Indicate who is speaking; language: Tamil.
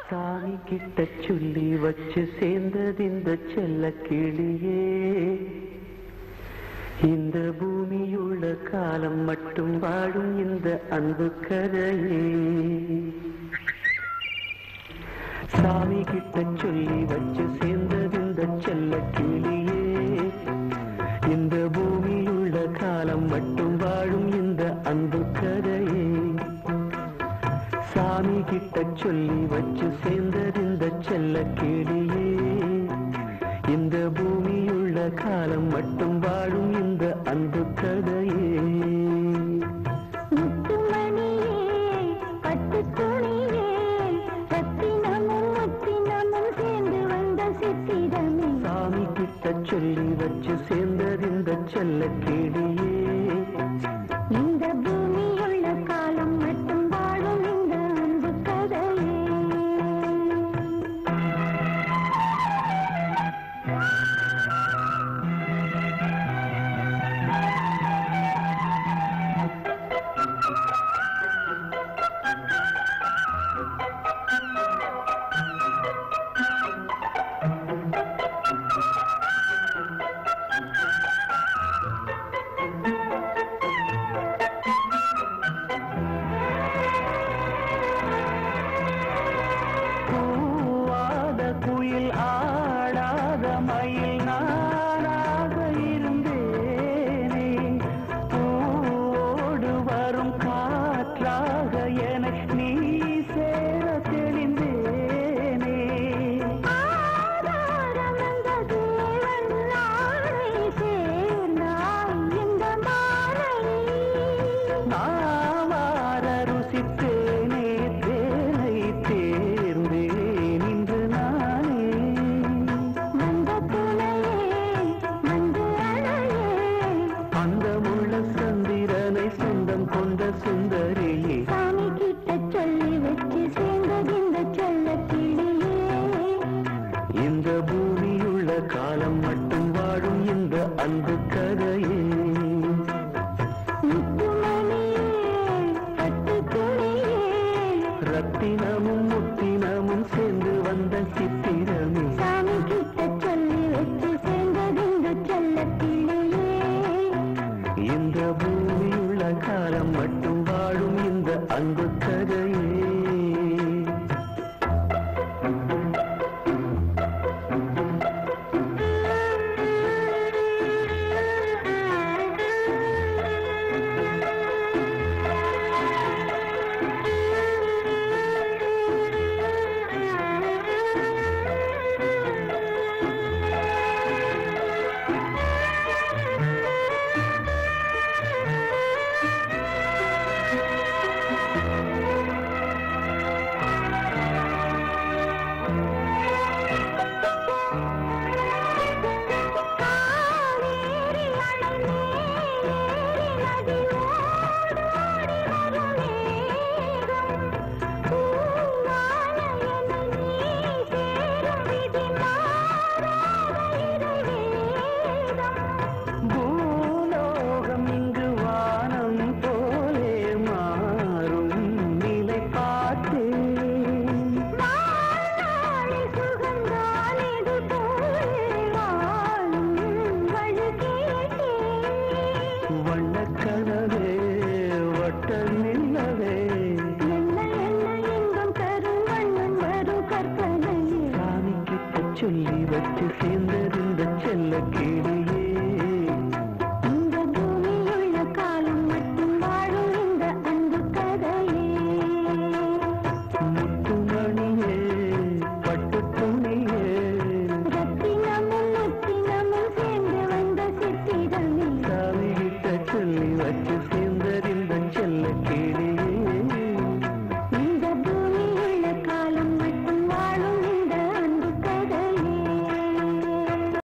Speaker 1: சாமி கிட்ட சொல்லி வச்சு சேர்ந்தது இந்த செல்ல கிளியே. இந்த பூமியுள்ள காலம் மட்டும் வாழும் இந்த அன்பு கதையே. சாமி கிட்ட சொல்லி வச்சு சேர்ந்தது இந்த செல்ல கிளியே. இந்த பூமியுள்ள காலம் மட்டும் வாழும் இந்த அன்பு கதையே. சாமி கிட்ட சொல்லி வச்சு சேர்ந்தது இந்த செல்ல கிளியே. இந்த பூமியுள்ள காலம் மட்டும் வாழும் இந்த அன்பு கதையே. சாமி கிட்ட சொல்லி வச்சு சேர்ந்தது இந்த செல்ல கிளியே.
Speaker 2: இந்த பூமியுள்ள காலம் மட்டும் வாழும் இந்த அன்பு கதையே.
Speaker 1: குயில் ஆடாத மயில் நானாக இருந்தேனே. பூவோடு வரும் காற்றாக என நீ சேர தெளிந்தேனே. நாவார ருசித்தேனே தேனை தேர்ந்தேன் இன்று நானே. அந்தமுள்ள சந்திரனை சொந்தம் கொண்ட சுந்தரியே.
Speaker 2: சாமி கிட்ட சொல்லி வச்சு சேர்ந்தது இந்த செல்ல கிளியே.
Speaker 1: இந்த பூமியுள்ள காலம் மட்டும் வாழும் இந்த அன்பு கதையே. ரத்தினமும் முத்தினமும் சேர்ந்து வந்த சித்திரமே.
Speaker 2: சாமி கிட்ட சொல்லி வச்சு சேர்ந்தது இந்த செல்ல கிளியே.
Speaker 1: இந்த பூமியுள்ள காலம் மட்டும் வாழும் இந்த அன்பு கதையே. வண்ணக்கனவே வட்ட நிலவே சாமி கிட்ட சொல்லி வச்சு